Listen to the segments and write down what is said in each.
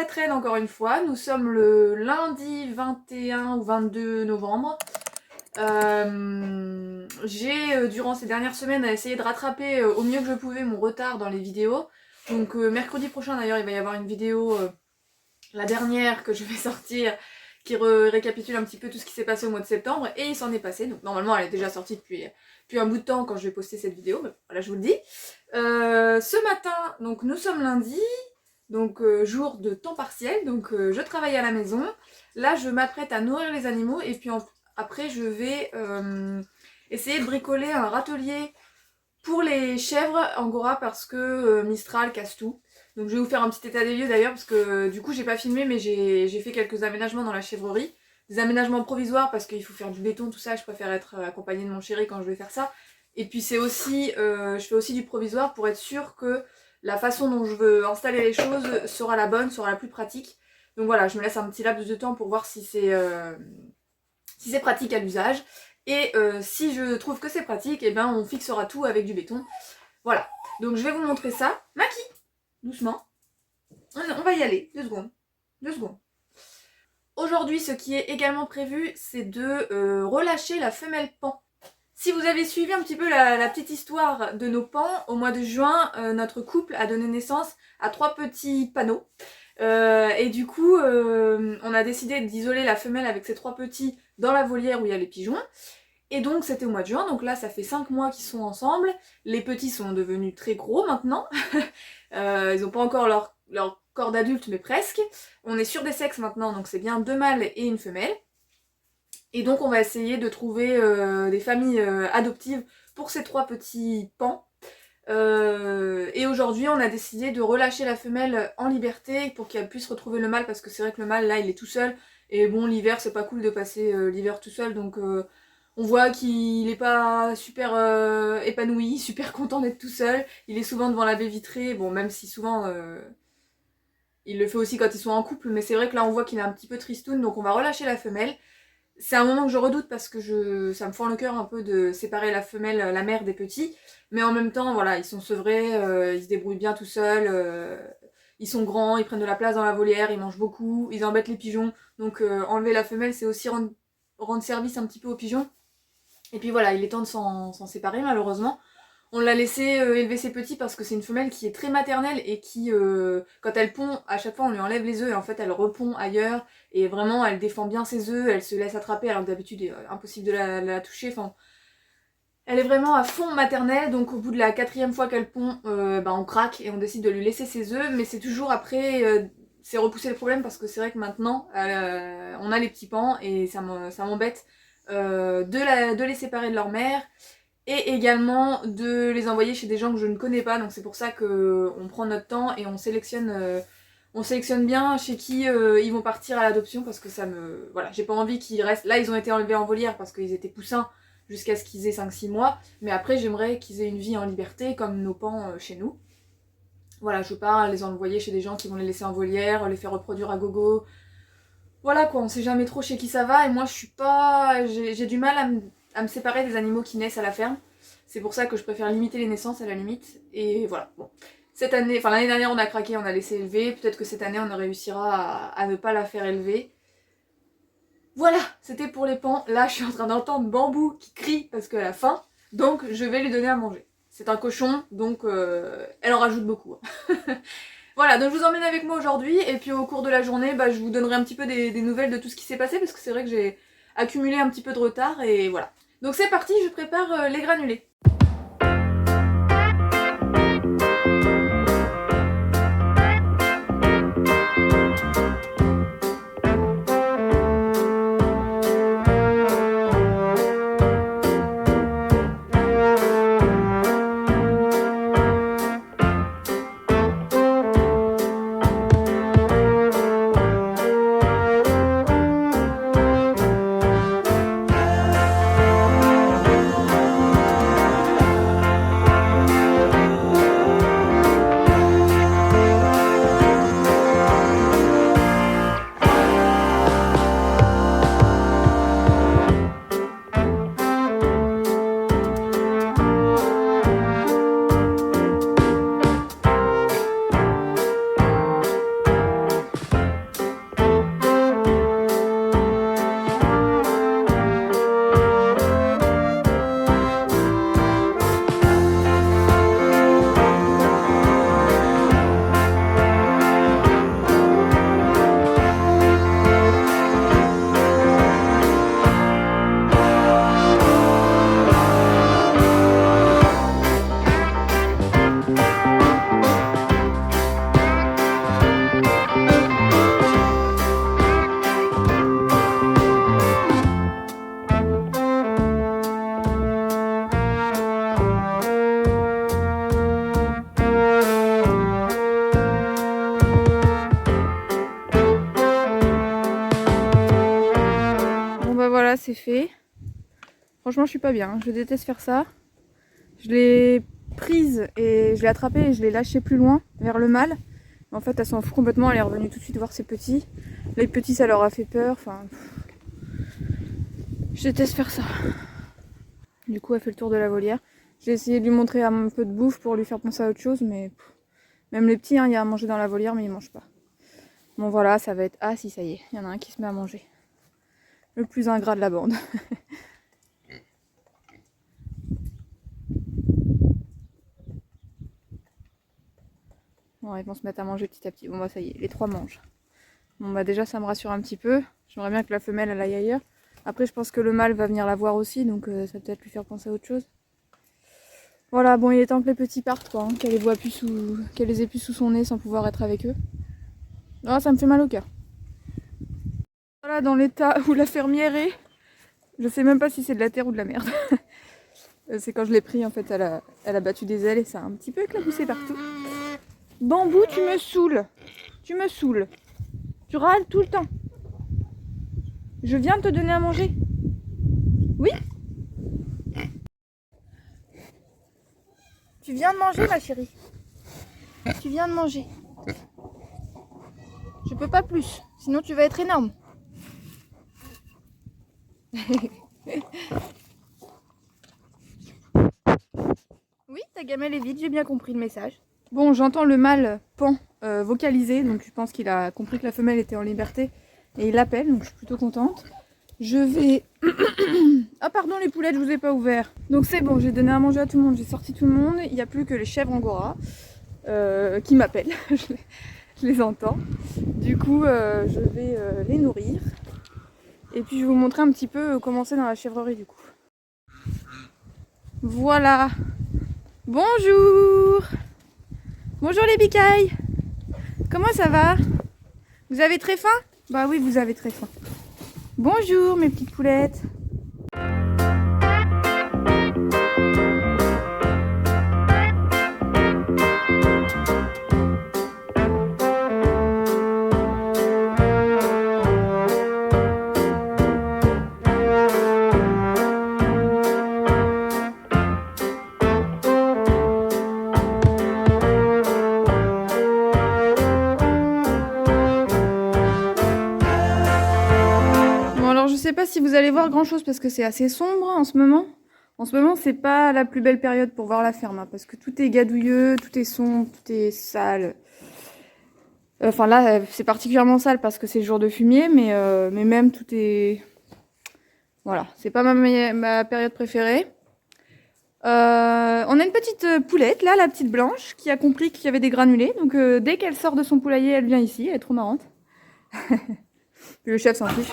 traîne encore une fois. Nous sommes le lundi 21 ou 22 novembre. J'ai, durant ces dernières semaines, essayé de rattraper au mieux que je pouvais mon retard dans les vidéos. Donc mercredi prochain d'ailleurs, il va y avoir une vidéo, la dernière que je vais sortir, qui récapitule un petit peu tout ce qui s'est passé au mois de septembre. Et il s'en est passé, donc normalement elle est déjà sortie depuis un bout de temps quand je vais poster cette vidéo. Mais voilà, je vous le dis. Ce matin, donc nous sommes lundi. Donc jour de temps partiel, donc je travaille à la maison. Là je m'apprête à nourrir les animaux et puis après je vais essayer de bricoler un râtelier pour les chèvres Angora parce que Mistral casse tout. Donc je vais vous faire un petit état des lieux d'ailleurs parce que du coup j'ai pas filmé mais j'ai fait quelques aménagements dans la chèvrerie. Des aménagements provisoires parce qu'il faut faire du béton, tout ça, je préfère être accompagnée de mon chéri quand je vais faire ça. Et puis c'est aussi, je fais aussi du provisoire pour être sûre que la façon dont je veux installer les choses sera la bonne, sera la plus pratique. Donc voilà, je me laisse un petit laps de temps pour voir si c'est pratique à l'usage. Et si je trouve que c'est pratique, et ben on fixera tout avec du béton. Voilà, donc je vais vous montrer ça. Maki, doucement. On va y aller, 2 secondes. 2 secondes. Aujourd'hui, ce qui est également prévu, c'est de relâcher la femelle pan. Si vous avez suivi un petit peu la petite histoire de nos pans, au mois de juin, notre couple a donné naissance à 3 petits panneaux. Et du coup, on a décidé d'isoler la femelle avec ces 3 petits dans la volière où il y a les pigeons. Et donc c'était au mois de juin, donc là ça fait 5 mois qu'ils sont ensemble. Les petits sont devenus très gros maintenant. Ils n'ont pas encore leur corps d'adulte, mais presque. On est sur des sexes maintenant, donc c'est bien 2 mâles et une femelle. Et donc on va essayer de trouver des familles adoptives pour ces 3 petits pans. Et aujourd'hui on a décidé de relâcher la femelle en liberté pour qu'elle puisse retrouver le mâle parce que c'est vrai que le mâle là il est tout seul. Et bon l'hiver c'est pas cool de passer l'hiver tout seul donc on voit qu'il est pas super épanoui, super content d'être tout seul. Il est souvent devant la baie vitrée, bon même si souvent il le fait aussi quand ils sont en couple, mais c'est vrai que là on voit qu'il est un petit peu tristoun donc on va relâcher la femelle. C'est un moment que je redoute parce que ça me fend le cœur un peu de séparer la femelle, la mère des petits. Mais en même temps, voilà, ils sont sevrés, ils se débrouillent bien tout seuls. Ils sont grands, ils prennent de la place dans la volière, ils mangent beaucoup, ils embêtent les pigeons. Donc enlever la femelle, c'est aussi rendre service un petit peu aux pigeons. Et puis voilà, il est temps de s'en séparer malheureusement. On l'a laissé élever ses petits parce que c'est une femelle qui est très maternelle et qui, quand elle pond, à chaque fois on lui enlève les œufs et en fait elle repond ailleurs. Et vraiment elle défend bien ses œufs, elle se laisse attraper alors que d'habitude il est impossible de la toucher. Enfin, elle est vraiment à fond maternelle, donc au bout de la 4e fois qu'elle pond, on craque et on décide de lui laisser ses œufs. Mais c'est toujours après, c'est repousser le problème parce que c'est vrai que maintenant on a les petits pans et ça m'embête de les séparer de leur mère. Et également de les envoyer chez des gens que je ne connais pas, donc c'est pour ça qu'on prend notre temps et on sélectionne bien chez qui ils vont partir à l'adoption parce que voilà, j'ai pas envie qu'ils restent. Là ils ont été enlevés en volière parce qu'ils étaient poussins jusqu'à ce qu'ils aient 5-6 mois, mais après j'aimerais qu'ils aient une vie en liberté comme nos pans chez nous. Voilà, je veux pas les envoyer chez des gens qui vont les laisser en volière, les faire reproduire à gogo. Voilà quoi, on sait jamais trop chez qui ça va et moi je suis pas... J'ai du mal à me séparer des animaux qui naissent à la ferme. C'est pour ça que je préfère limiter les naissances à la limite. Et voilà, bon. Cette année, enfin l'année dernière on a craqué, on a laissé élever. Peut-être que cette année on réussira à ne pas la faire élever. Voilà, c'était pour les pans. Là je suis en train d'entendre Bambou qui crie parce qu'elle a faim. Donc je vais lui donner à manger. C'est un cochon, donc elle en rajoute beaucoup. Voilà, donc je vous emmène avec moi aujourd'hui. Et puis au cours de la journée, je vous donnerai un petit peu des nouvelles de tout ce qui s'est passé. Parce que c'est vrai que j'ai accumulé un petit peu de retard et voilà. Donc c'est parti, je prépare les granulés. voilà, c'est fait. Franchement, je suis pas bien. Je déteste faire ça. Je l'ai prise et je l'ai attrapée et je l'ai lâchée plus loin, vers le mâle. En fait, elle s'en fout complètement. Elle est revenue tout de suite voir ses petits. Les petits, ça leur a fait peur. Enfin, je déteste faire ça. Du coup, elle fait le tour de la volière. J'ai essayé de lui montrer un peu de bouffe pour lui faire penser à autre chose, mais même les petits, hein, il y a à manger dans la volière, mais ils mangent pas. Bon voilà, ça va être... Ah si, ça y est, il y en a un qui se met à manger. Le plus ingrat de la bande. Bon, ils vont se mettre à manger petit à petit. Bon bah ça y est, les trois mangent. Bon bah déjà ça me rassure un petit peu. J'aimerais bien que la femelle elle aille ailleurs. Après je pense que le mâle va venir la voir aussi, donc ça va peut-être lui faire penser à autre chose. Voilà, bon il est temps que les petits partent quoi, hein, qu'elle les ait plus sous son nez sans pouvoir être avec eux. Ah, ça me fait mal au cœur. Voilà dans l'état où la fermière est. Je sais même pas si c'est de la terre ou de la merde. C'est quand je l'ai pris en fait, elle a battu des ailes et ça a un petit peu éclaboussé partout. Bambou, tu me saoules. Tu me saoules. Tu râles tout le temps. Je viens de te donner à manger. Oui? Tu viens de manger ma chérie. Tu viens de manger. Je peux pas plus, sinon tu vas être énorme. Oui, ta gamelle est vide, j'ai bien compris le message. Bon, j'entends le mâle pan vocaliser, donc je pense qu'il a compris que la femelle était en liberté et il appelle, donc je suis plutôt contente. Je vais... Ah pardon les poulettes, je vous ai pas ouvert. Donc c'est bon, j'ai donné à manger à tout le monde, j'ai sorti tout le monde, il n'y a plus que les chèvres angora qui m'appellent, je les entends. Du coup, je vais les nourrir. Et puis je vais vous montrer un petit peu comment c'est dans la chèvrerie du coup. Voilà. Bonjour. Bonjour les bicailles. Comment ça va? Vous avez très faim? Bah oui, vous avez très faim. Bonjour mes petites poulettes. Je sais pas si vous allez voir grand chose parce que c'est assez sombre en ce moment. En ce moment, c'est pas la plus belle période pour voir la ferme hein, parce que tout est gadouilleux, tout est sombre, tout est sale. Enfin là, c'est particulièrement sale parce que c'est le jour de fumier, mais même tout est... Voilà, c'est pas ma période préférée. On a une petite poulette, là, la petite blanche, qui a compris qu'il y avait des granulés. Donc dès qu'elle sort de son poulailler, elle vient ici, elle est trop marrante. Puis le chef s'en fiche.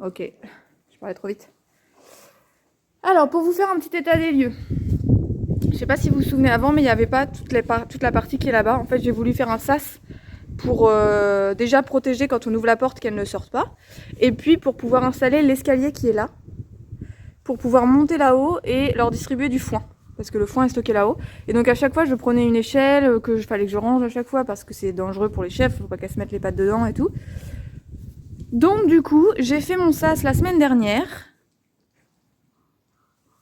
Ok, je parlais trop vite. Alors, pour vous faire un petit état des lieux. Je sais pas si vous vous souvenez avant, mais il n'y avait pas toute la partie qui est là-bas. En fait, j'ai voulu faire un sas pour déjà protéger quand on ouvre la porte qu'elle ne sorte pas. Et puis pour pouvoir installer l'escalier qui est là. Pour pouvoir monter là-haut et leur distribuer du foin. Parce que le foin est stocké là-haut. Et donc à chaque fois, je prenais une échelle que fallait que je range à chaque fois parce que c'est dangereux pour les chèvres. Faut pas qu'elles se mettent les pattes dedans et tout. Donc du coup, j'ai fait mon sas la semaine dernière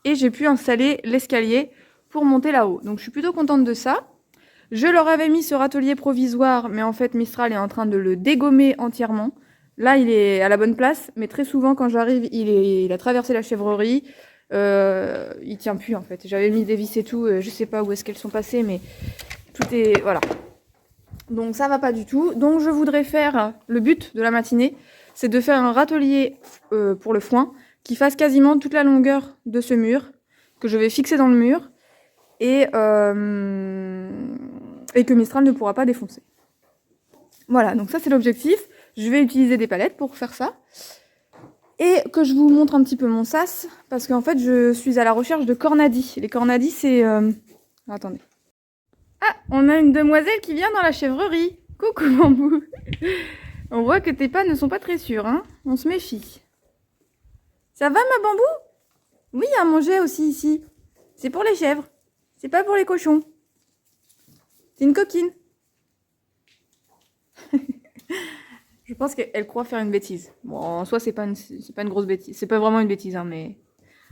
et j'ai pu installer l'escalier pour monter là-haut. Donc je suis plutôt contente de ça. Je leur avais mis ce râtelier provisoire, mais en fait Mistral est en train de le dégommer entièrement. Là, il est à la bonne place, mais très souvent quand j'arrive, il a traversé la chèvrerie. Il tient plus en fait. J'avais mis des vis et tout, je sais pas où est-ce qu'elles sont passées, mais tout est... Voilà. Donc ça va pas du tout. Donc je voudrais faire, le but de la matinée, c'est de faire un râtelier pour le foin qui fasse quasiment toute la longueur de ce mur, que je vais fixer dans le mur, et que Mistral ne pourra pas défoncer. Voilà, donc ça c'est l'objectif. Je vais utiliser des palettes pour faire ça. Et que je vous montre un petit peu mon sas, parce qu'en fait je suis à la recherche de cornadis. Les cornadis c'est... Attendez. Ah, on a une demoiselle qui vient dans la chèvrerie. Coucou Bambou. On voit que tes pas ne sont pas très sûrs, hein. On se méfie. Ça va ma Bambou? Oui, il y a à manger aussi ici. C'est pour les chèvres. C'est pas pour les cochons. C'est une coquine. Je pense qu'elle croit faire une bêtise. Bon, en soi, c'est pas une grosse bêtise. C'est pas vraiment une bêtise, hein, mais...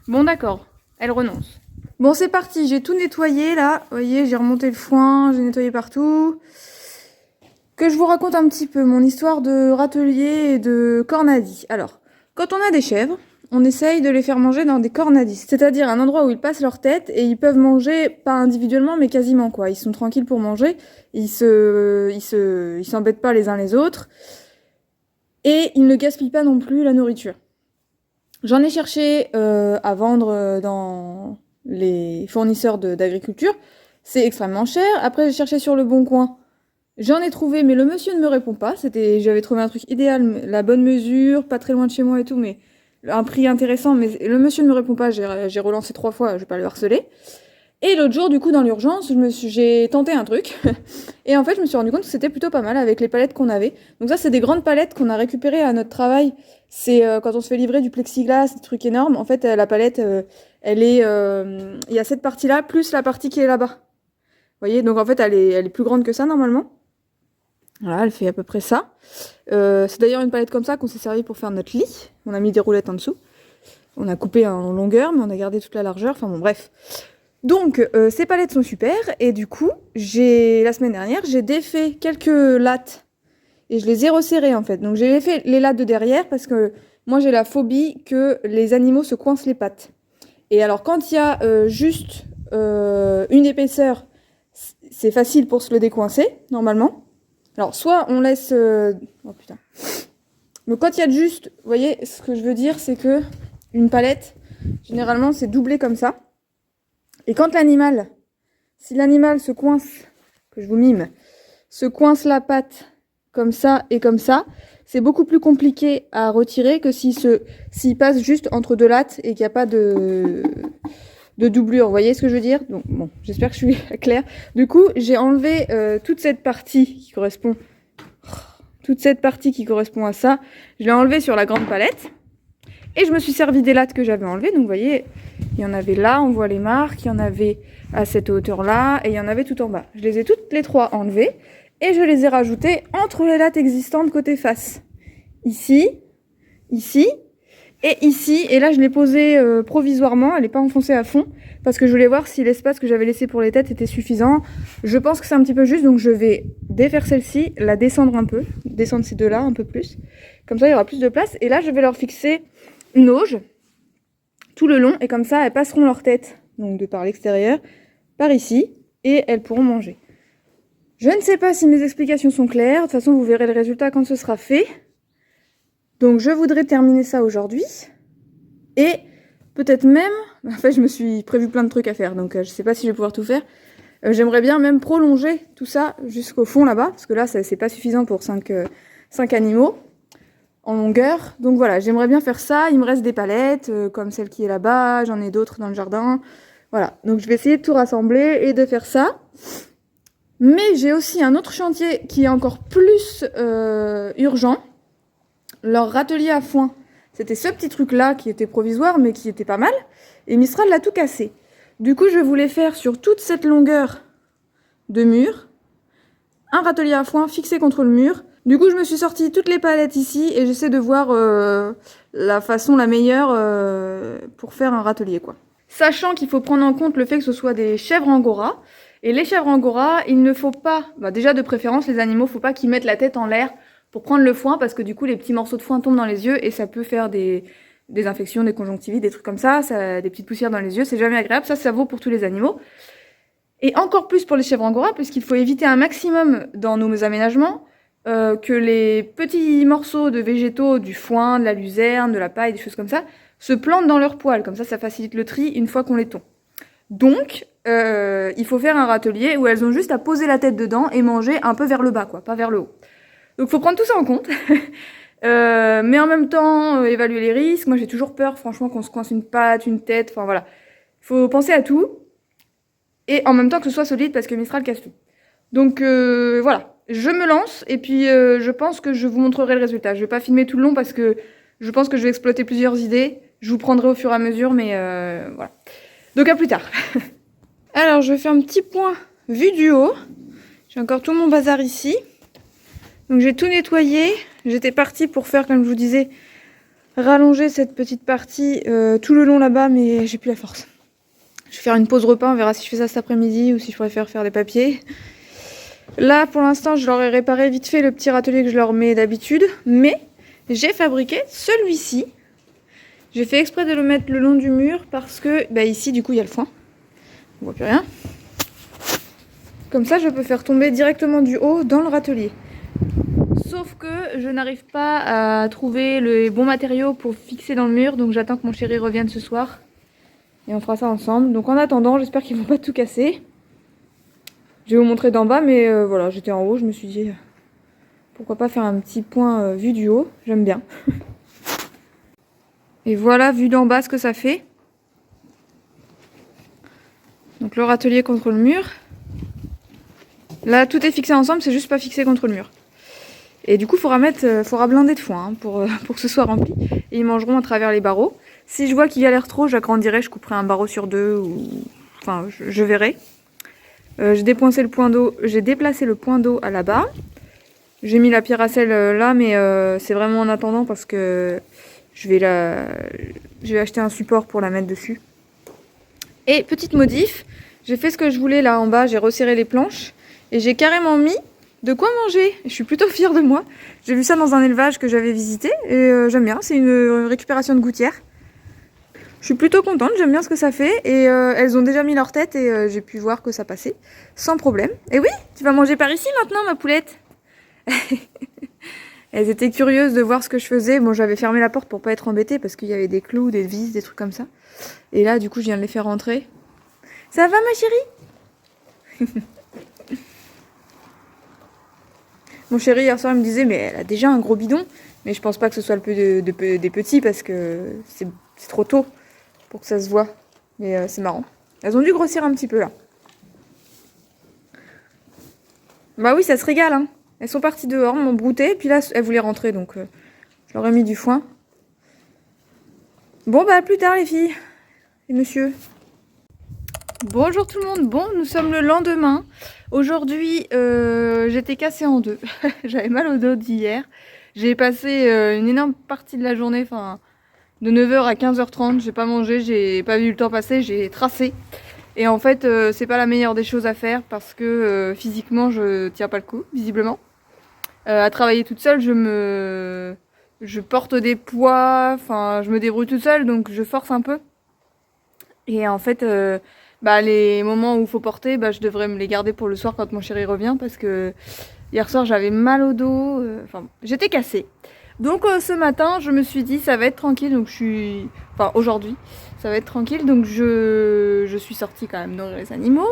Bon, d'accord. Elle renonce. Bon, c'est parti. J'ai tout nettoyé, là. Vous voyez, j'ai remonté le foin, j'ai nettoyé partout. Que je vous raconte un petit peu mon histoire de râtelier et de cornadis. Alors, quand on a des chèvres, on essaye de les faire manger dans des cornadis. C'est-à-dire un endroit où ils passent leur tête et ils peuvent manger, pas individuellement, mais quasiment, quoi. Ils sont tranquilles pour manger. Ils s'embêtent pas les uns les autres. Et ils ne gaspillent pas non plus la nourriture. J'en ai cherché à vendre dans les fournisseurs d'agriculture. C'est extrêmement cher. Après, j'ai cherché sur le Bon Coin. J'en ai trouvé, mais le monsieur ne me répond pas. J'avais trouvé un truc idéal, la bonne mesure, pas très loin de chez moi et tout, mais un prix intéressant. Mais le monsieur ne me répond pas. J'ai relancé 3 fois, je vais pas le harceler. Et l'autre jour, du coup, dans l'urgence, j'ai tenté un truc. Et en fait, je me suis rendu compte que c'était plutôt pas mal avec les palettes qu'on avait. Donc ça, c'est des grandes palettes qu'on a récupérées à notre travail. C'est quand on se fait livrer du plexiglas, des trucs énormes. En fait, la palette, elle est... Il y a cette partie-là, plus la partie qui est là-bas. Vous voyez, donc en fait, elle est plus grande que ça, normalement. Voilà, elle fait à peu près ça. C'est d'ailleurs une palette comme ça qu'on s'est servi pour faire notre lit. On a mis des roulettes en dessous. On a coupé en longueur, mais on a gardé toute la largeur. Enfin bon, bref. Donc, ces palettes sont super. Et du coup, la semaine dernière, j'ai défait quelques lattes. Et je les ai resserrées, en fait. Donc, j'ai défait les lattes de derrière parce que moi, j'ai la phobie que les animaux se coincent les pattes. Et alors, quand il y a juste une épaisseur, c'est facile pour se le décoincer, normalement. Alors, soit on laisse... Oh, putain. Donc, quand il y a juste... Vous voyez, ce que je veux dire, c'est que une palette, généralement, c'est doublé comme ça. Et quand si l'animal se coince, que je vous mime, se coince la patte comme ça et comme ça, c'est beaucoup plus compliqué à retirer que s'il passe juste entre 2 lattes et qu'il n'y a pas de doublure. Vous voyez ce que je veux dire? Donc bon, j'espère que je suis claire. Du coup, j'ai enlevé toute cette partie qui correspond à ça. Je l'ai enlevée sur la grande palette. Et je me suis servi des lattes que j'avais enlevées. Donc vous voyez, il y en avait là, on voit les marques. Il y en avait à cette hauteur-là. Et il y en avait tout en bas. Je les ai toutes les 3 enlevées. Et je les ai rajoutées entre les lattes existantes côté face. Ici, ici et ici. Et là, je l'ai posée provisoirement. Elle n'est pas enfoncée à fond. Parce que je voulais voir si l'espace que j'avais laissé pour les têtes était suffisant. Je pense que c'est un petit peu juste. Donc je vais défaire celle-ci, la descendre un peu. Descendre ces 2-là un peu plus. Comme ça, il y aura plus de place. Et là, je vais leur fixer une auge tout le long et comme ça elles passeront leur tête donc de par l'extérieur par ici et elles pourront manger. Je ne sais pas si mes explications sont claires, de toute façon vous verrez le résultat quand ce sera fait. Donc je voudrais terminer ça aujourd'hui et peut-être même, en fait je me suis prévu plein de trucs à faire donc je sais pas si je vais pouvoir tout faire. J'aimerais bien même prolonger tout ça jusqu'au fond là-bas parce que là c'est pas suffisant pour 5 animaux en longueur. Donc voilà, j'aimerais bien faire ça. Il me reste des palettes, comme celle qui est là-bas. J'en ai d'autres dans le jardin. Voilà, donc je vais essayer de tout rassembler et de faire ça. Mais j'ai aussi un autre chantier qui est encore plus urgent. Leur râtelier à foin. C'était ce petit truc-là qui était provisoire, mais qui était pas mal. Et Mistral l'a tout cassé. Du coup, je voulais faire sur toute cette longueur de mur, un râtelier à foin fixé contre le mur. Du coup, je me suis sorti toutes les palettes ici et j'essaie de voir la façon la meilleure pour faire un râtelier, quoi. Sachant qu'il faut prendre en compte le fait que ce soit des chèvres angora. Et les chèvres angora, il ne faut pas, déjà de préférence, les animaux, faut pas qu'ils mettent la tête en l'air pour prendre le foin parce que du coup, les petits morceaux de foin tombent dans les yeux et ça peut faire des infections, des conjonctivites, des trucs comme ça, des petites poussières dans les yeux, c'est jamais agréable. Ça vaut pour tous les animaux. Et encore plus pour les chèvres angora, puisqu'il faut éviter un maximum dans nos aménagements que les petits morceaux de végétaux, du foin, de la luzerne, de la paille, des choses comme ça, se plantent dans leurs poils. Comme ça facilite le tri une fois qu'on les tond. Donc, il faut faire un râtelier où elles ont juste à poser la tête dedans et manger un peu vers le bas, quoi, pas vers le haut. Donc, il faut prendre tout ça en compte. Mais en même temps, évaluer les risques. Moi, j'ai toujours peur, franchement, qu'on se coince une patte, une tête, enfin voilà. Il faut penser à tout. Et en même temps que ce soit solide parce que Mistral casse tout. Donc, voilà. Je me lance et puis je pense que je vous montrerai le résultat. Je vais pas filmer tout le long parce que je pense que je vais exploiter plusieurs idées. Je vous prendrai au fur et à mesure, mais voilà. Donc à plus tard. Alors je fais un petit point vue du haut. J'ai encore tout mon bazar ici. Donc j'ai tout nettoyé. j'étais partie pour faire, comme je vous disais, rallonger cette petite partie tout le long là-bas, mais j'ai plus la force. Je vais faire une pause repas, on verra si je fais ça cet après-midi ou si je préfère faire des papiers. Là, pour l'instant, je leur ai réparé vite fait le petit râtelier que je leur mets d'habitude, mais j'ai fabriqué celui-ci. J'ai fait exprès de le mettre le long du mur parce que, ici, du coup, il y a le foin. On voit plus rien. Comme ça, je peux faire tomber directement du haut dans le râtelier. Sauf que je n'arrive pas à trouver les bons matériaux pour fixer dans le mur, donc j'attends que mon chéri revienne ce soir. Et on fera ça ensemble. Donc en attendant, j'espère qu'ils vont pas tout casser. Je vais vous montrer d'en bas, mais voilà, j'étais en haut, je me suis dit, pourquoi pas faire un petit point vue du haut, j'aime bien. Et voilà, vue d'en bas, ce que ça fait. Donc le râtelier contre le mur. Là, tout est fixé ensemble, c'est juste pas fixé contre le mur. Et du coup, faudra blinder de foin pour que ce soit rempli. Et ils mangeront à travers les barreaux. Si je vois qu'il galère trop, j'agrandirai, je couperai un barreau sur deux, ou enfin, je verrai. J'ai déplacé le point d'eau à là-bas. J'ai mis la pierre à sel là, mais c'est vraiment en attendant parce que je vais acheter un support pour la mettre dessus. Et petite modif, j'ai fait ce que je voulais là en bas, j'ai resserré les planches et j'ai carrément mis de quoi manger. Je suis plutôt fière de moi. J'ai vu ça dans un élevage que j'avais visité et j'aime bien, c'est une récupération de gouttière. Je suis plutôt contente, j'aime bien ce que ça fait et elles ont déjà mis leur tête et j'ai pu voir que ça passait sans problème. Et oui, tu vas manger par ici maintenant ma poulette. Elles étaient curieuses de voir ce que je faisais. Bon, j'avais fermé la porte pour pas être embêtée parce qu'il y avait des clous, des vis, des trucs comme ça. Et là, du coup, je viens de les faire rentrer. Ça va, ma chérie? Mon chéri, hier soir, il me disait, mais elle a déjà un gros bidon. Mais je pense pas que ce soit le plus des petits parce que c'est trop tôt pour que ça se voit. Mais c'est marrant. Elles ont dû grossir un petit peu, là. Bah oui, ça se régale, hein. Elles sont parties dehors, m'ont brouté, puis là, elles voulaient rentrer, donc je leur ai mis du foin. Bon, bah, à plus tard, les filles et monsieur. Bonjour tout le monde, bon, nous sommes le lendemain. Aujourd'hui, j'étais cassée en deux. J'avais mal au dos d'hier. J'ai passé une énorme partie de la journée, enfin, de 9h à 15h30. J'ai pas mangé, j'ai pas vu le temps passer, j'ai tracé. Et en fait, c'est pas la meilleure des choses à faire parce que physiquement, je tiens pas le coup, visiblement. À travailler toute seule, je porte des poids, enfin, je me débrouille toute seule, donc je force un peu. Et en fait, les moments où il faut porter, je devrais me les garder pour le soir quand mon chéri revient parce que hier soir, j'avais mal au dos, enfin, j'étais cassée. Donc ce matin, je me suis dit, ça va être tranquille, donc aujourd'hui, ça va être tranquille, donc je suis sortie quand même nourrir les animaux.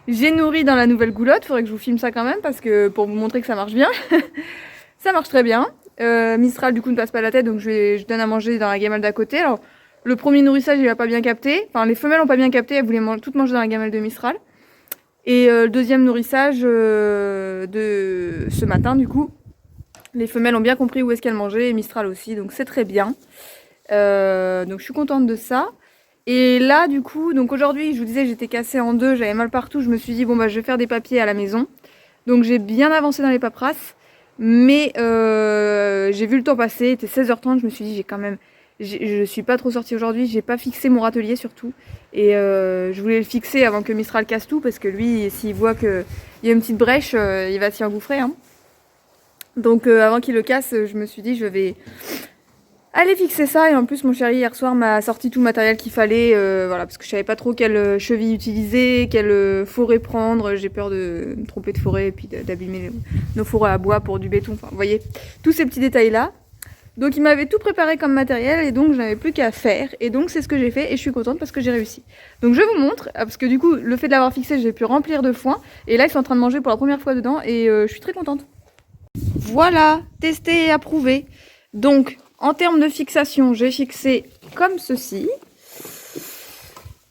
J'ai nourri dans la nouvelle goulotte, faudrait que je vous filme ça quand même, parce que pour vous montrer que ça marche bien. Ça marche très bien. Mistral du coup ne passe pas la tête, donc je donne à manger dans la gamelle d'à côté. Alors le premier nourrissage il a pas bien capté, enfin les femelles ont pas bien capté, elles voulaient toutes manger dans la gamelle de Mistral. Et le deuxième nourrissage de ce matin du coup, les femelles ont bien compris où est-ce qu'elles mangeaient, et Mistral aussi, donc c'est très bien. Donc je suis contente de ça. Et là, du coup, donc aujourd'hui, je vous disais, j'étais cassée en deux, j'avais mal partout. Je me suis dit, bon, je vais faire des papiers à la maison. Donc j'ai bien avancé dans les paperasses. Mais j'ai vu le temps passer, il était 16h30. Je me suis dit, je suis pas trop sortie aujourd'hui. J'ai pas fixé mon râtelier surtout. Et je voulais le fixer avant que Mistral casse tout. Parce que lui, s'il voit qu'il y a une petite brèche, il va s'y engouffrer. Hein. Donc avant qu'il le casse, je me suis dit, je vais allez fixer ça. Et en plus mon chéri hier soir m'a sorti tout le matériel qu'il fallait, voilà, parce que je savais pas trop quelle cheville utiliser, quelle forêt prendre. J'ai peur de me tromper de forêt et puis d'abîmer nos forêts à bois pour du béton, enfin vous voyez, tous ces petits détails là. Donc il m'avait tout préparé comme matériel et donc je n'avais plus qu'à faire, et donc c'est ce que j'ai fait et je suis contente parce que j'ai réussi. Donc je vous montre, parce que du coup le fait de l'avoir fixé, j'ai pu remplir de foin et là ils sont en train de manger pour la première fois dedans et je suis très contente. Voilà, testé et approuvé. Donc en termes de fixation, j'ai fixé comme ceci,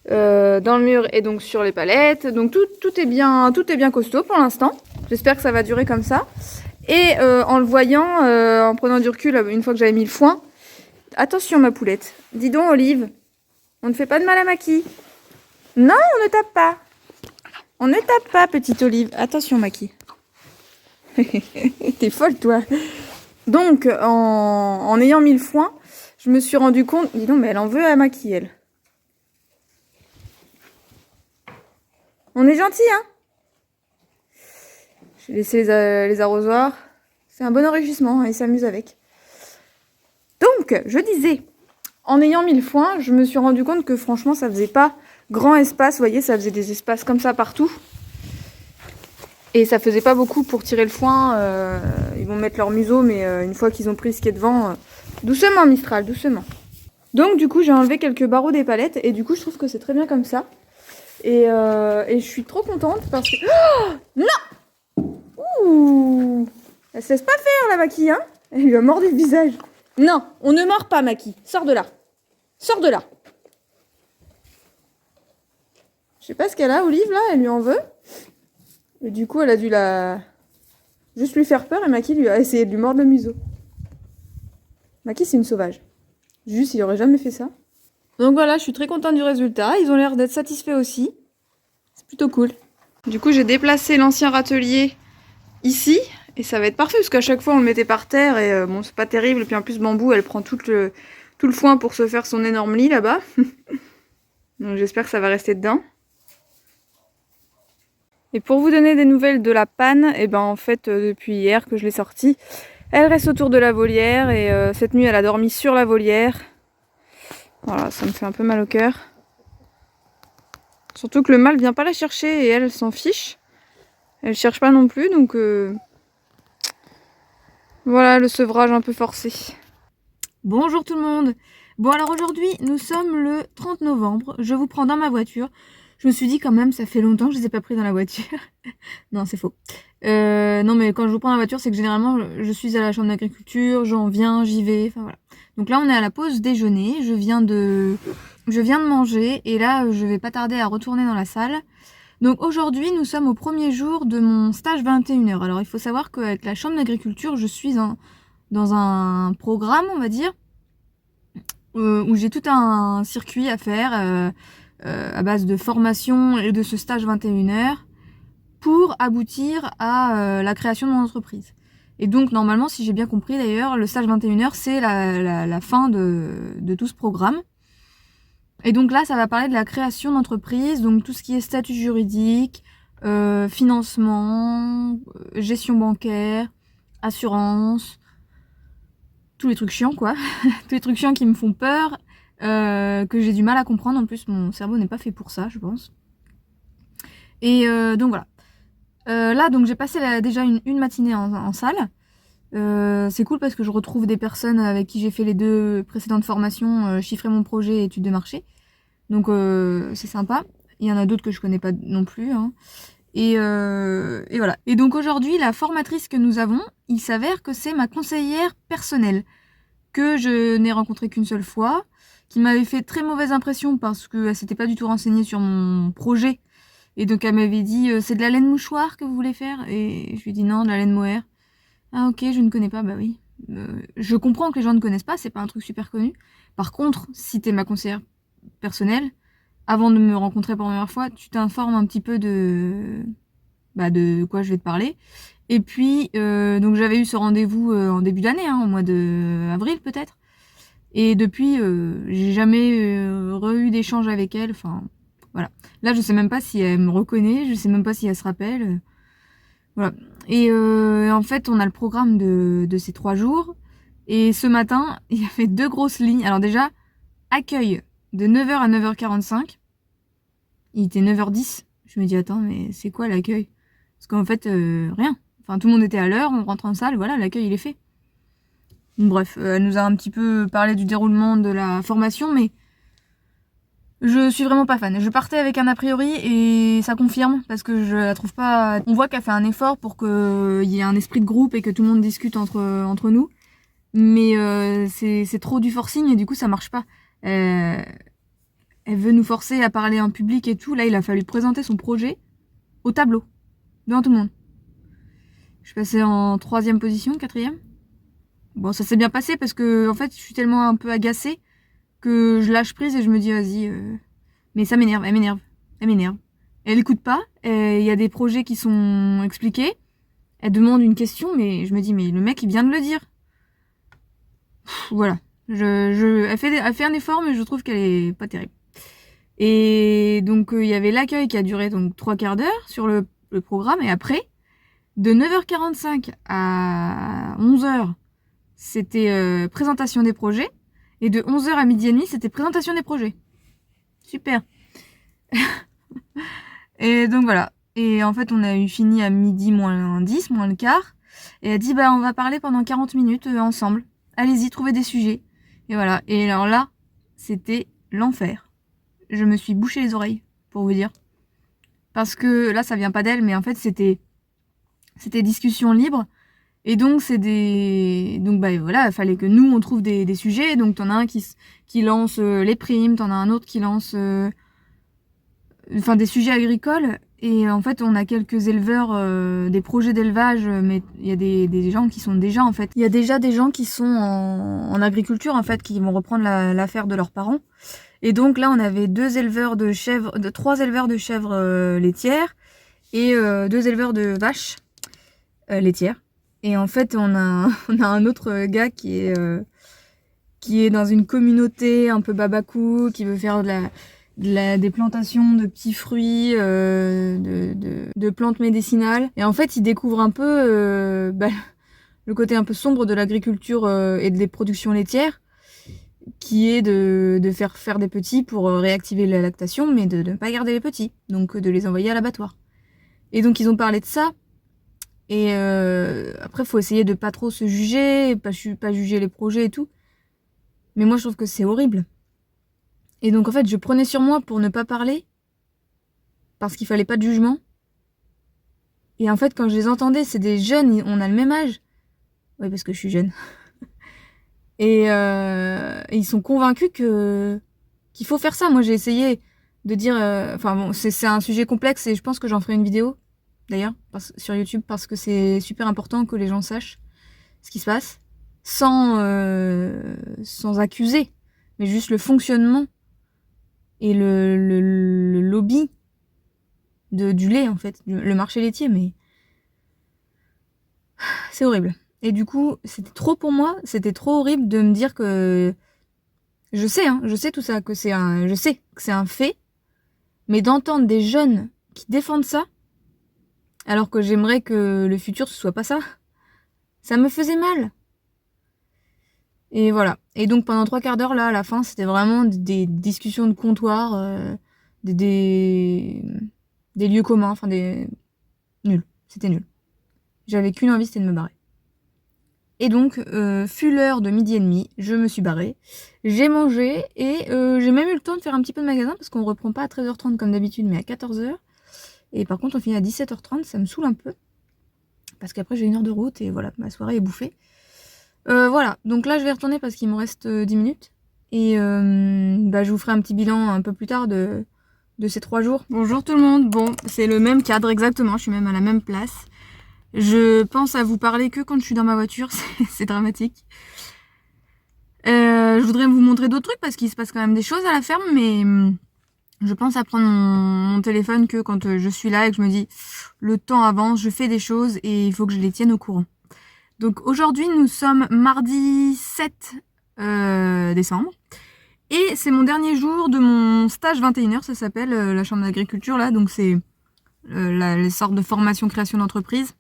dans le mur et donc sur les palettes. Donc tout est bien costaud pour l'instant. J'espère que ça va durer comme ça. Et en le voyant, en prenant du recul, une fois que j'avais mis le foin, attention ma poulette, dis donc Olive, on ne fait pas de mal à Maki. Non, on ne tape pas. On ne tape pas, petite Olive. Attention Maki. T'es folle toi. Donc, en ayant mis le foin, je me suis rendu compte... Dis donc, mais elle en veut à maquiller, elle. On est gentil, hein? J'ai laissé les arrosoirs. C'est un bon enrichissement, hein, ils s'amusent avec. Donc, je disais, en ayant mis le foin, je me suis rendu compte que franchement, ça faisait pas grand espace. Vous voyez, ça faisait des espaces comme ça partout. Et ça faisait pas beaucoup pour tirer le foin. Ils vont mettre leur museau, mais une fois qu'ils ont pris ce qui est devant... Doucement, Mistral, doucement. Donc, du coup, j'ai enlevé quelques barreaux des palettes. Et du coup, je trouve que c'est très bien comme ça. Et je suis trop contente parce que... Oh non! Ouh! Elle se laisse pas faire, la Maki, hein? Elle lui a mordu le visage. Non, on ne mord pas, Maki. Sors de là. Sors de là. Je sais pas ce qu'elle a, Olive, là. Elle lui en veut. Et du coup, elle a dû juste lui faire peur. Et Maki lui a essayé de lui mordre le museau. Maki, c'est une sauvage. Juste, il aurait jamais fait ça. Donc voilà, je suis très contente du résultat. Ils ont l'air d'être satisfaits aussi. C'est plutôt cool. Du coup, j'ai déplacé l'ancien râtelier ici. Et ça va être parfait parce qu'à chaque fois on le mettait par terre et bon c'est pas terrible. Et puis en plus Bambou elle prend tout le foin pour se faire son énorme lit là-bas. Donc j'espère que ça va rester dedans. Et pour vous donner des nouvelles de la panne, et ben en fait depuis hier que je l'ai sortie, elle reste autour de la volière et cette nuit elle a dormi sur la volière. Voilà, ça me fait un peu mal au cœur. Surtout que le mâle vient pas la chercher et elle s'en fiche. Elle cherche pas non plus donc... Voilà le sevrage un peu forcé. Bonjour tout le monde. Bon alors aujourd'hui nous sommes le 30 novembre. Je vous prends dans ma voiture. Je me suis dit quand même ça fait longtemps que je ne les ai pas pris dans la voiture. Non c'est faux. Non mais quand je vous prends dans la voiture c'est que généralement je suis à la chambre d'agriculture, j'en viens, j'y vais. Enfin voilà. Donc là on est à la pause déjeuner. Je viens de manger et là je vais pas tarder à retourner dans la salle. Donc aujourd'hui, nous sommes au premier jour de mon stage 21h. Alors il faut savoir qu'avec la chambre d'agriculture, je suis dans un programme, on va dire, où j'ai tout un circuit à faire à base de formation et de ce stage 21h pour aboutir à la création de mon entreprise. Et donc normalement, si j'ai bien compris d'ailleurs, le stage 21h, c'est la fin de tout ce programme. Et donc là, ça va parler de la création d'entreprise, donc tout ce qui est statut juridique, financement, gestion bancaire, assurance, tous les trucs chiants quoi, tous les trucs chiants qui me font peur, que j'ai du mal à comprendre, en plus mon cerveau n'est pas fait pour ça je pense. Et donc voilà. Là donc j'ai passé déjà une matinée en salle. C'est cool parce que je retrouve des personnes avec qui j'ai fait les 2 précédentes formations, chiffrer mon projet et études de marché. Donc c'est sympa. Il y en a d'autres que je connais pas non plus. Hein. Et voilà. Et donc aujourd'hui, la formatrice que nous avons, il s'avère que c'est ma conseillère personnelle, que je n'ai rencontrée qu'une seule fois, qui m'avait fait très mauvaise impression parce qu'elle s'était pas du tout renseignée sur mon projet. Et donc elle m'avait dit c'est de la laine mouchoir que vous voulez faire? Et je lui ai dit non, de la laine mohair. Ah ok, je ne connais pas, bah oui. Je comprends que les gens ne connaissent pas, c'est pas un truc super connu. Par contre, si t'es ma conseillère personnelle, avant de me rencontrer pour la première fois, tu t'informes un petit peu de quoi je vais te parler. Et puis, donc j'avais eu ce rendez-vous en début d'année, hein, au mois d'avril peut-être. Et depuis, j'ai jamais eu d'échange avec elle. Enfin, voilà. Là, je sais même pas si elle me reconnaît, je sais même pas si elle se rappelle. Voilà. Et en fait, on a le programme de ces 3 jours. Et ce matin, il y avait 2 grosses lignes. Alors déjà, accueil de 9h à 9h45. Il était 9h10. Je me dis, attends, mais c'est quoi l'accueil? Parce qu'en fait, rien. Enfin, tout le monde était à l'heure, on rentre en salle, voilà, l'accueil, il est fait. Bref, elle nous a un petit peu parlé du déroulement de la formation, mais je suis vraiment pas fan. Je partais avec un a priori et ça confirme, parce que je la trouve pas... On voit qu'elle fait un effort pour qu'il y ait un esprit de groupe et que tout le monde discute entre nous. Mais c'est trop du forcing et du coup, ça marche pas. Elle veut nous forcer à parler en public et tout. Là, il a fallu présenter son projet au tableau, devant tout le monde. Je suis passée en 3e position, 4e. Bon, ça s'est bien passé parce que, en fait, je suis tellement un peu agacée que je lâche prise et je me dis, vas-y. Mais ça m'énerve, elle m'énerve. Elle m'énerve. Elle écoute pas. Il y a des projets qui sont expliqués. Elle demande une question, mais je me dis, mais le mec, il vient de le dire. voilà. Elle fait un effort, mais je trouve qu'elle est pas terrible. Et donc, il y avait l'accueil qui a duré donc 3/4 d'heure sur le programme. Et après, de 9h45 à 11h, c'était présentation des projets. Et de 11h à 12h30, c'était présentation des projets. Super. Et donc voilà. Et en fait, on a eu fini à 12h moins 10, moins le quart. Et elle a dit, bah, on va parler pendant 40 minutes ensemble. Allez-y, trouvez des sujets. Et voilà. Et alors là, c'était l'enfer. Je me suis bouché les oreilles, pour vous dire. Parce que là, ça vient pas d'elle, mais en fait, c'était discussion libre. Et donc, donc, bah, voilà, il fallait que nous, on trouve des sujets. Donc, t'en as un qui lance les primes, t'en as un autre qui lance des sujets agricoles. Et en fait, on a quelques éleveurs, des projets d'élevage, mais il y a des gens qui sont déjà, en fait, il y a déjà des gens qui sont en agriculture, en fait, qui vont reprendre l'affaire de leurs parents. Et donc là, on avait 3 éleveurs de chèvres laitières et 2 éleveurs de vaches laitières. Et en fait, on a un autre gars qui est dans une communauté un peu babacou, qui veut faire des plantations de petits fruits, de plantes médicinales. Et en fait, il découvre un peu le côté un peu sombre de l'agriculture et des productions laitières, qui est de faire des petits pour réactiver la lactation, mais de ne pas garder les petits, donc de les envoyer à l'abattoir. Et donc ils ont parlé de ça. Et après, faut essayer de pas trop se juger, pas juger les projets et tout. Mais moi, je trouve que c'est horrible. Et donc, en fait, je prenais sur moi pour ne pas parler, parce qu'il fallait pas de jugement. Et en fait, quand je les entendais, c'est des jeunes, on a le même âge. Oui, parce que je suis jeune. Et ils sont convaincus qu'il faut faire ça. Moi, j'ai essayé de dire... c'est un sujet complexe et je pense que j'en ferai une vidéo, d'ailleurs, sur YouTube, parce que c'est super important que les gens sachent ce qui se passe, sans accuser, mais juste le fonctionnement et le lobby du lait, en fait, le marché laitier, mais c'est horrible. Et du coup, c'était trop pour moi, c'était trop horrible de me dire que... Je sais tout ça, je sais que c'est un fait, mais d'entendre des jeunes qui défendent ça, alors que j'aimerais que le futur ce soit pas ça, ça me faisait mal. Et voilà. Et donc pendant 3/4 d'heure, là, à la fin, c'était vraiment des discussions de comptoir, des lieux communs, nul. C'était nul. J'avais qu'une envie, c'était de me barrer. Et donc, fut l'heure de 12h30, je me suis barrée. J'ai mangé et j'ai même eu le temps de faire un petit peu de magasin parce qu'on reprend pas à 13h30 comme d'habitude, mais à 14h. Et par contre, on finit à 17h30, ça me saoule un peu. Parce qu'après, j'ai 1 heure de route et voilà, ma soirée est bouffée. Voilà, donc là, je vais retourner parce qu'il me reste 10 minutes. Et je vous ferai un petit bilan un peu plus tard de ces 3 jours. Bonjour tout le monde, bon, c'est le même cadre exactement, je suis même à la même place. Je pense à vous parler que quand je suis dans ma voiture, c'est dramatique. Je voudrais vous montrer d'autres trucs parce qu'il se passe quand même des choses à la ferme, mais je pense à prendre mon téléphone que quand je suis là et que je me dis le temps avance, je fais des choses et il faut que je les tienne au courant. Donc aujourd'hui, nous sommes mardi 7 décembre et c'est mon dernier jour de mon stage 21h, ça s'appelle la chambre d'agriculture là, donc c'est les sortes de formation création d'entreprise.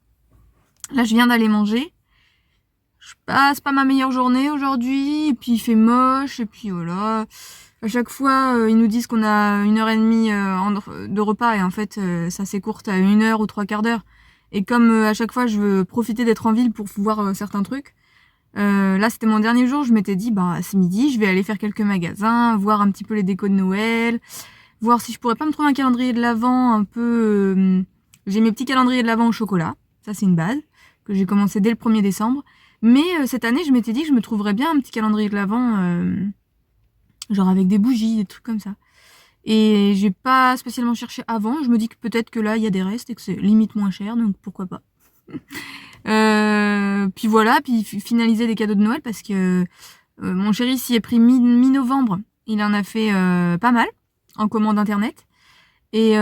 Là, je viens d'aller manger. Je passe pas ma meilleure journée aujourd'hui, et puis il fait moche, et puis voilà. À chaque fois, ils nous disent qu'on a 1h30 de repas, et en fait, ça s'écourte à 1 heure ou 3/4 d'heure. Et comme à chaque fois, je veux profiter d'être en ville pour voir certains trucs, là, c'était mon dernier jour, je m'étais dit, c'est midi, je vais aller faire quelques magasins, voir un petit peu les décos de Noël, voir si je pourrais pas me trouver un calendrier de l'Avent un peu... J'ai mes petits calendriers de l'Avent au chocolat, ça c'est une base, que j'ai commencé dès le 1er décembre. Mais cette année, je m'étais dit que je me trouverais bien un petit calendrier de l'Avent, genre avec des bougies, des trucs comme ça. Et j'ai pas spécialement cherché avant, je me dis que peut-être que là, il y a des restes et que c'est limite moins cher, donc pourquoi pas. Puis voilà, puis finaliser des cadeaux de Noël parce que mon chéri s'y est pris mi-novembre. Il en a fait pas mal en commande internet. Et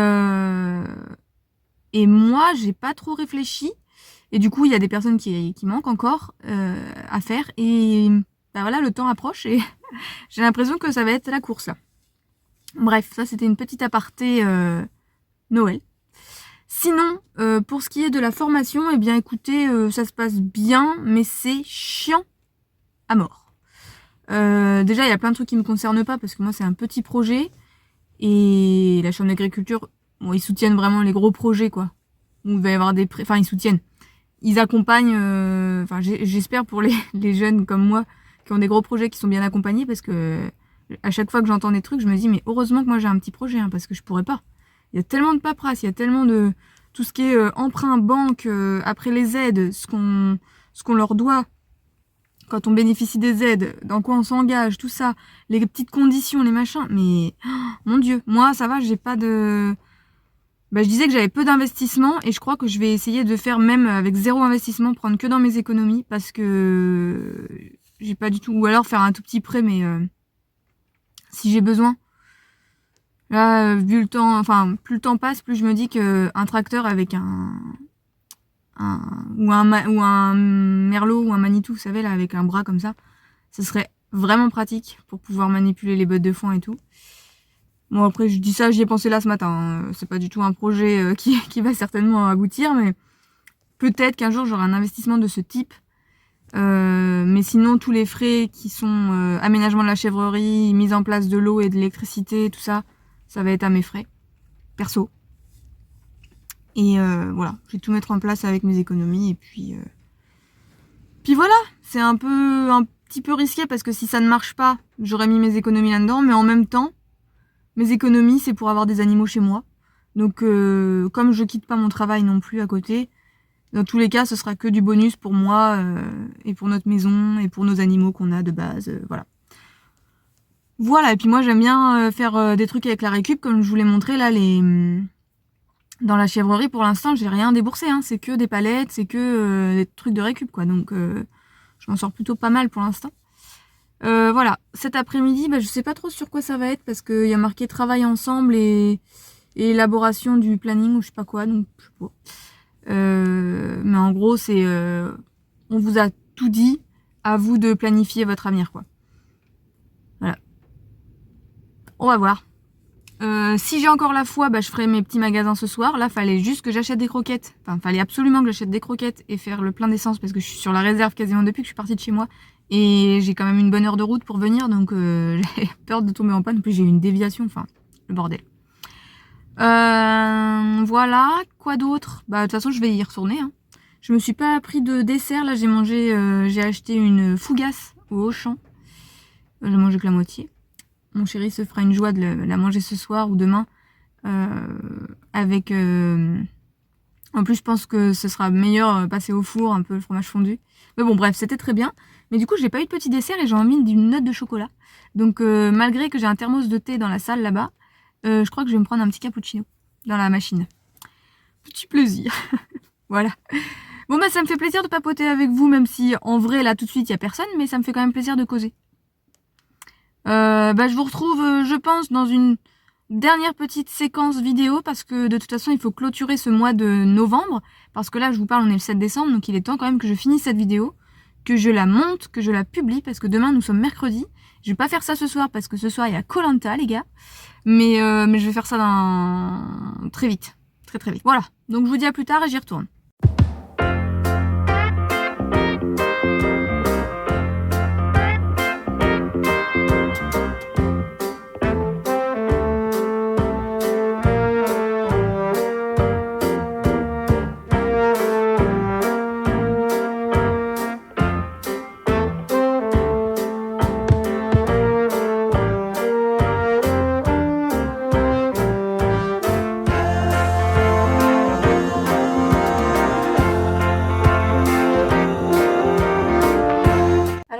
moi, j'ai pas trop réfléchi. Et du coup, il y a des personnes qui manquent encore à faire. Et bah voilà, le temps approche et j'ai l'impression que ça va être la course là. Bref, ça c'était une petite aparté Noël. Sinon, pour ce qui est de la formation, eh bien écoutez, ça se passe bien, mais c'est chiant à mort. Déjà, il y a plein de trucs qui me concernent pas parce que moi c'est un petit projet et la chambre d'agriculture, bon, ils soutiennent vraiment les gros projets quoi. Où il va y avoir des enfin ils soutiennent. Ils accompagnent, enfin j'espère pour les jeunes comme moi qui ont des gros projets qui sont bien accompagnés parce que à chaque fois que j'entends des trucs, je me dis mais heureusement que moi j'ai un petit projet hein, parce que je pourrais pas. Il y a tellement de paperasse, il y a tellement de tout ce qui est emprunt, banque, après les aides, ce qu'on leur doit quand on bénéficie des aides, dans quoi on s'engage, tout ça, les petites conditions, les machins. Mais oh, mon Dieu, moi ça va, j'ai pas de. Bah, je disais que j'avais peu d'investissement et je crois que je vais essayer de faire même avec zéro investissement, prendre que dans mes économies parce que j'ai pas du tout. Ou alors faire un tout petit prêt, mais si j'ai besoin. Là, vu le temps, enfin, plus le temps passe, plus je me dis que un tracteur avec ou un merlot ou un Manitou, vous savez, là, avec un bras comme ça, ce serait vraiment pratique pour pouvoir manipuler les bottes de foin et tout. Bon, après, je dis ça, j'y ai pensé là ce matin. Hein. C'est pas du tout un projet qui va certainement aboutir, mais peut-être qu'un jour j'aurai un investissement de ce type. Mais sinon, tous les frais qui sont aménagement de la chèvrerie, mise en place de l'eau et de l'électricité, tout ça, ça va être à mes frais, perso. Et voilà, je vais tout mettre en place avec mes économies. Et puis voilà, c'est un petit peu risqué parce que si ça ne marche pas, j'aurais mis mes économies là-dedans. Mais en même temps, mes économies, c'est pour avoir des animaux chez moi. Donc comme je quitte pas mon travail non plus à côté, dans tous les cas, ce sera que du bonus pour moi et pour notre maison et pour nos animaux qu'on a de base. Voilà. Voilà, et puis moi j'aime bien faire des trucs avec la récup, comme je vous l'ai montré là, dans la chèvrerie pour l'instant j'ai rien déboursé, hein. C'est que des palettes, c'est que des trucs de récup quoi, donc je m'en sors plutôt pas mal pour l'instant. Voilà, cet après-midi, bah, je sais pas trop sur quoi ça va être parce qu'il y a marqué travail ensemble et élaboration du planning ou je sais pas quoi, donc je sais pas. Mais en gros c'est on vous a tout dit, à vous de planifier votre avenir quoi. Voilà. On va voir. Si j'ai encore la foi, bah, je ferai mes petits magasins ce soir. Là, fallait juste que j'achète des croquettes. Enfin, fallait absolument que j'achète des croquettes et faire le plein d'essence parce que je suis sur la réserve quasiment depuis que je suis partie de chez moi. Et j'ai quand même une bonne heure de route pour venir, donc j'ai peur de tomber en panne. En plus, j'ai eu une déviation, enfin, le bordel. Voilà, quoi d'autre? Bah, de toute façon, je vais y retourner. Hein. Je me suis pas pris de dessert. Là, j'ai acheté une fougasse au Auchan. J'ai mangé que la moitié. Mon chéri se fera une joie de la manger ce soir ou demain. Avec en plus je pense que ce sera meilleur passer au four un peu le fromage fondu, mais bon bref c'était très bien, mais du coup j'ai pas eu de petit dessert et j'ai envie d'une note de chocolat, donc malgré que j'ai un thermos de thé dans la salle là-bas, je crois que je vais me prendre un petit cappuccino dans la machine, petit plaisir. Voilà, bon bah ça me fait plaisir de papoter avec vous, même si en vrai là tout de suite il y a personne, mais ça me fait quand même plaisir de causer. Bah je vous retrouve je pense dans une dernière petite séquence vidéo parce que de toute façon il faut clôturer ce mois de novembre, parce que là je vous parle on est le 7 décembre donc il est temps quand même que je finisse cette vidéo, que je la monte, que je la publie parce que demain nous sommes mercredi. Je vais pas faire ça ce soir parce que ce soir il y a Koh-Lanta les gars, mais je vais faire ça très vite, très vite. Voilà, donc je vous dis à plus tard et j'y retourne.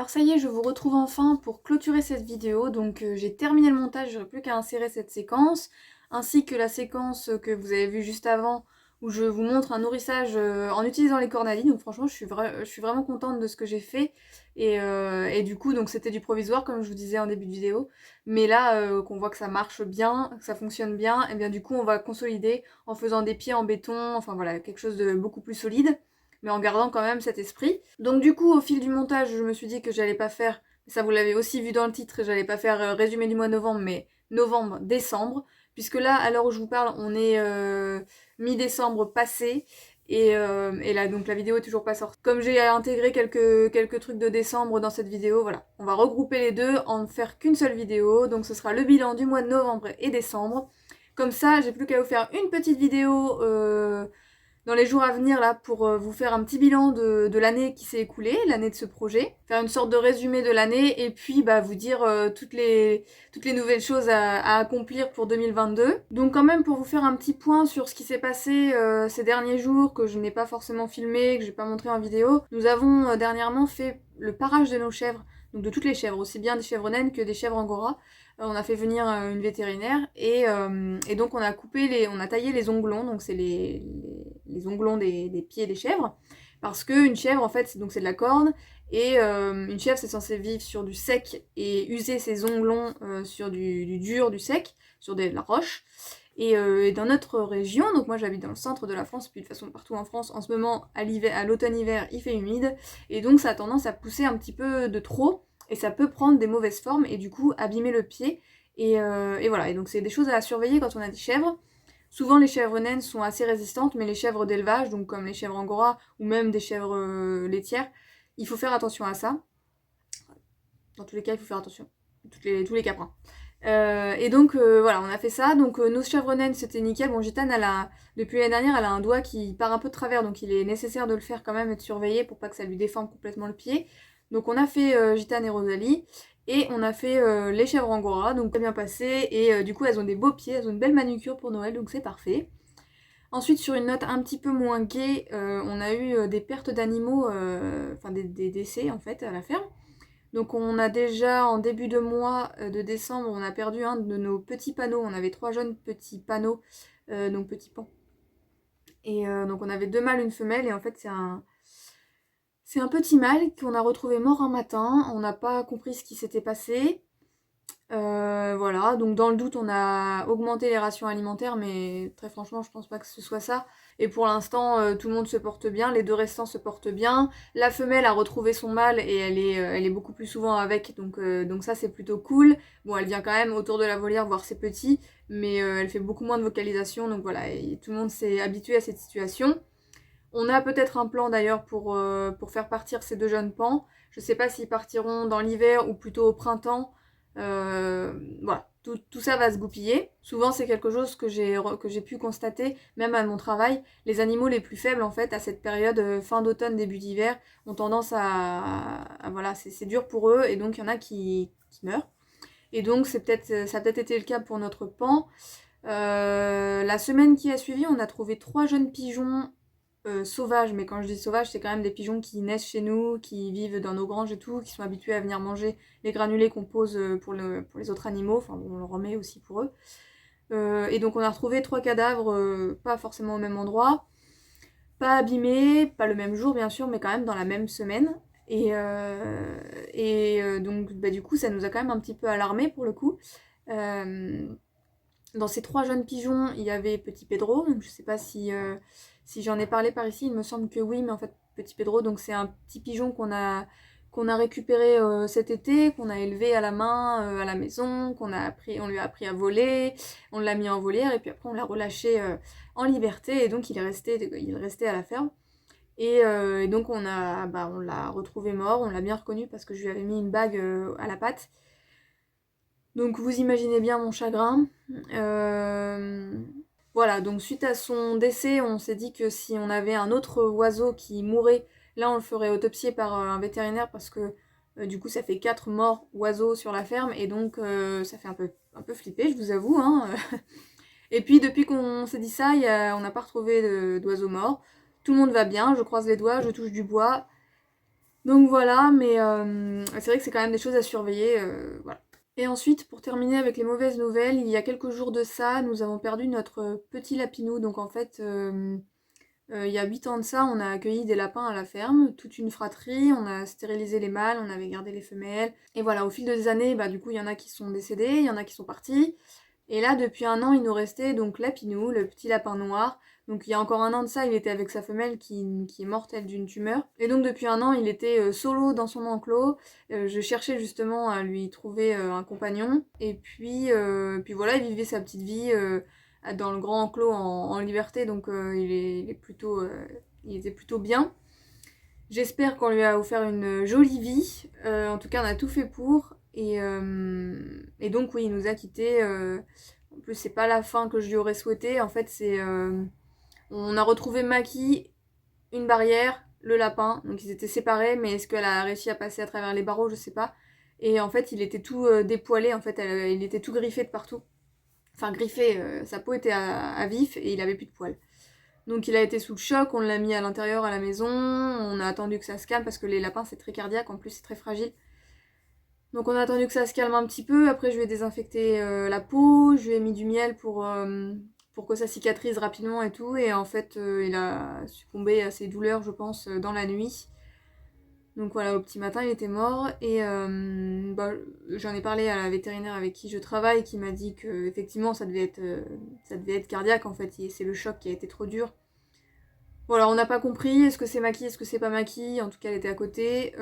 Ça y est, je vous retrouve enfin pour clôturer cette vidéo. Donc j'ai terminé le montage, j'aurai plus qu'à insérer cette séquence, ainsi que la séquence que vous avez vue juste avant, où je vous montre un nourrissage en utilisant les cornalis. Donc franchement, je suis vraiment contente de ce que j'ai fait. Et du coup, donc c'était du provisoire, comme je vous disais en début de vidéo. Mais là, qu'on voit que ça marche bien, que ça fonctionne bien, et bien du coup, on va consolider en faisant des pieds en béton, enfin voilà, quelque chose de beaucoup plus solide, mais en gardant quand même cet esprit. Donc du coup, au fil du montage, je me suis dit que j'allais pas faire Ça vous l'avez aussi vu dans le titre, j'allais pas faire résumé du mois de novembre, mais novembre-décembre, puisque là, à l'heure où je vous parle, on est mi-décembre passé, et là, donc la vidéo est toujours pas sortie. Comme j'ai intégré quelques trucs de décembre dans cette vidéo, voilà. On va regrouper les deux, en faire qu'une seule vidéo, donc ce sera le bilan du mois de novembre et décembre. Comme ça, j'ai plus qu'à vous faire une petite vidéo dans les jours à venir là pour vous faire un petit bilan de l'année qui s'est écoulée, l'année de ce projet, faire une sorte de résumé de l'année et puis bah, vous dire toutes les nouvelles choses à accomplir pour 2022. Donc quand même pour vous faire un petit point sur ce qui s'est passé ces derniers jours, que je n'ai pas forcément filmé, que je n'ai pas montré en vidéo, nous avons dernièrement fait le parage de nos chèvres, donc de toutes les chèvres, aussi bien des chèvres naines que des chèvres angora. On a fait venir une vétérinaire et donc on a taillé les onglons, donc c'est les onglons des pieds des chèvres, parce qu'une chèvre en fait c'est de la corne, et une chèvre c'est censé vivre sur du sec et user ses onglons sur du dur, du sec, sur de la roche. Et dans notre région, donc moi j'habite dans le centre de la France, puis de toute façon partout en France, en ce moment à l'automne-hiver il fait humide, et donc ça a tendance à pousser un petit peu de trop, et ça peut prendre des mauvaises formes et du coup abîmer le pied. Et voilà, et donc c'est des choses à surveiller quand on a des chèvres. Souvent les chèvres naines sont assez résistantes, mais les chèvres d'élevage, donc comme les chèvres angora ou même des chèvres laitières, il faut faire attention à ça. Dans tous les cas, il faut faire attention. Tous les caprins. Et donc voilà, on a fait ça. Donc nos chèvres naines, c'était nickel. Bon, Gitane, depuis l'année dernière, elle a un doigt qui part un peu de travers, donc il est nécessaire de le faire quand même et de surveiller pour pas que ça lui déforme complètement le pied. Donc on a fait Gitane et Rosalie, et on a fait les chèvres angora, donc ça a bien passé, et du coup elles ont des beaux pieds, elles ont une belle manucure pour Noël, donc c'est parfait. Ensuite, sur une note un petit peu moins gaie, on a eu des pertes d'animaux, enfin des décès en fait à la ferme. Donc on a déjà en début de mois de décembre, on a perdu un de nos petits panneaux. On avait 3 jeunes petits panneaux, donc petits pans. Et donc on avait 2 mâles, une femelle, et en fait c'est un petit mâle qu'on a retrouvé mort un matin. On n'a pas compris ce qui s'était passé. Voilà, donc dans le doute on a augmenté les rations alimentaires, mais très franchement je pense pas que ce soit ça. Et pour l'instant tout le monde se porte bien, les 2 restants se portent bien. La femelle a retrouvé son mâle et elle est beaucoup plus souvent avec, donc ça c'est plutôt cool. Bon, elle vient quand même autour de la volière voir ses petits, mais elle fait beaucoup moins de vocalisation, donc voilà, et tout le monde s'est habitué à cette situation. On a peut-être un plan d'ailleurs pour faire partir ces 2 jeunes pans. Je sais pas s'ils partiront dans l'hiver ou plutôt au printemps. Voilà, tout ça va se goupiller. Souvent c'est quelque chose que j'ai pu constater, même à mon travail. Les animaux les plus faibles en fait à cette période fin d'automne, début d'hiver, ont tendance voilà, c'est dur pour eux, et donc il y en a qui meurent. Et donc ça a peut-être été le cas pour notre pan. La semaine qui a suivi, on a trouvé 3 jeunes pigeons sauvages, mais quand je dis sauvages, c'est quand même des pigeons qui naissent chez nous, qui vivent dans nos granges et tout, qui sont habitués à venir manger les granulés qu'on pose pour les autres animaux, enfin on le remet aussi pour eux. Et donc on a retrouvé 3 cadavres, pas forcément au même endroit, pas abîmés, pas le même jour bien sûr, mais quand même dans la même semaine. Et donc bah, du coup ça nous a quand même un petit peu alarmés pour le coup. Dans ces 3 jeunes pigeons, il y avait Petit Pedro, donc je sais pas si j'en ai parlé par ici, il me semble que oui, mais en fait Petit Pedro, donc c'est un petit pigeon qu'on a récupéré cet été, qu'on a élevé à la main à la maison, on lui a appris à voler, on l'a mis en volière et puis après on l'a relâché en liberté, et donc il est resté à la ferme. Et donc on l'a retrouvé mort, on l'a bien reconnu parce que je lui avais mis une bague à la patte. Donc vous imaginez bien mon chagrin. Voilà, donc suite à son décès, on s'est dit que si on avait un autre oiseau qui mourait, là on le ferait autopsier par un vétérinaire, parce que du coup ça fait 4 morts oiseaux sur la ferme, et donc ça fait un peu flipper, je vous avoue. Hein. Et puis depuis qu'on s'est dit ça, on n'a pas retrouvé d'oiseaux morts. Tout le monde va bien, je croise les doigts, je touche du bois. Donc voilà, mais c'est vrai que c'est quand même des choses à surveiller. Voilà. Et ensuite, pour terminer avec les mauvaises nouvelles, il y a quelques jours de ça, nous avons perdu notre petit lapinou. Donc en fait, il y a 8 ans de ça, on a accueilli des lapins à la ferme, toute une fratrie, on a stérilisé les mâles, on avait gardé les femelles. Et voilà, au fil des années, bah, du coup, il y en a qui sont décédés, il y en a qui sont partis. Et là, depuis 1 an, il nous restait donc Lapinou, le petit lapin noir. Donc il y a encore 1 an de ça, il était avec sa femelle qui est morte, elle, d'une tumeur. Et donc depuis 1 an, il était solo dans son enclos. Je cherchais justement à lui trouver un compagnon. Et puis voilà, il vivait sa petite vie dans le grand enclos en liberté, donc il était plutôt bien. J'espère qu'on lui a offert une jolie vie. En tout cas, on a tout fait pour. Et donc, oui, il nous a quittés. En plus, c'est pas la fin que je lui aurais souhaité. En fait, on a retrouvé Maki, une barrière, le lapin. Donc, ils étaient séparés, mais est-ce qu'elle a réussi à passer à travers les barreaux? Je sais pas. Et en fait, il était tout dépoilé. En fait, il était tout griffé de partout. Enfin, griffé, sa peau était à vif et il avait plus de poils. Donc il a été sous le choc, on l'a mis à l'intérieur à la maison, on a attendu que ça se calme parce que les lapins c'est très cardiaque, en plus c'est très fragile. Donc on a attendu que ça se calme un petit peu, après je lui ai désinfecté la peau, je lui ai mis du miel pour que ça cicatrise rapidement et tout, et en fait il a succombé à ses douleurs je pense dans la nuit. Donc voilà, au petit matin il était mort, et j'en ai parlé à la vétérinaire avec qui je travaille qui m'a dit que effectivement ça devait être cardiaque en fait, c'est le choc qui a été trop dur. Voilà, on n'a pas compris, est-ce que c'est Maki, est-ce que c'est pas Maki, en tout cas elle était à côté.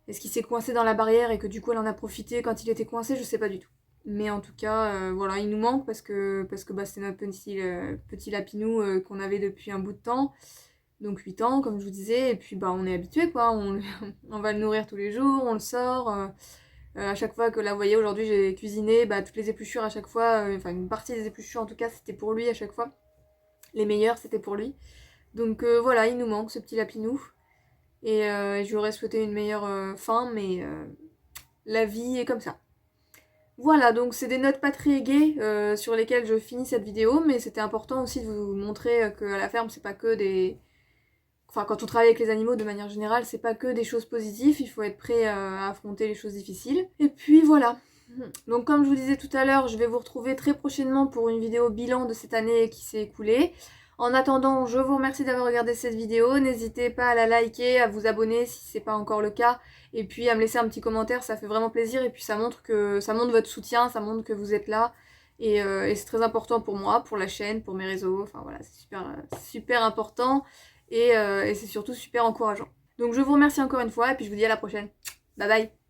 Est-ce qu'il s'est coincé dans la barrière et que du coup elle en a profité quand il était coincé, je sais pas du tout. Mais en tout cas, voilà, il nous manque parce que c'est notre petit lapinou qu'on avait depuis un bout de temps. Donc 8 ans, comme je vous disais, et puis on est habitué quoi, on va le nourrir tous les jours, on le sort. À chaque fois que là, vous voyez, aujourd'hui j'ai cuisiné, toutes les épluchures à chaque fois, enfin une partie des épluchures en tout cas, c'était pour lui à chaque fois. Les meilleurs, c'était pour lui. Donc voilà, il nous manque ce petit lapinou. Et je lui aurais souhaité une meilleure fin, mais la vie est comme ça. Voilà, donc c'est des notes pas très gaies sur lesquelles je finis cette vidéo, mais c'était important aussi de vous montrer qu'à la ferme, c'est pas que des... Enfin, quand on travaille avec les animaux de manière générale, c'est pas que des choses positives, il faut être prêt à affronter les choses difficiles. Et puis voilà. Donc comme je vous disais tout à l'heure, je vais vous retrouver très prochainement pour une vidéo bilan de cette année qui s'est écoulée. En attendant, je vous remercie d'avoir regardé cette vidéo. N'hésitez pas à la liker, à vous abonner si c'est pas encore le cas. Et puis à me laisser un petit commentaire, ça fait vraiment plaisir. Et puis ça montre votre soutien, ça montre que vous êtes là. Et c'est très important pour moi, pour la chaîne, pour mes réseaux. Enfin voilà, c'est super important. Et c'est surtout super encourageant. Donc je vous remercie encore une fois et puis je vous dis à la prochaine. Bye bye!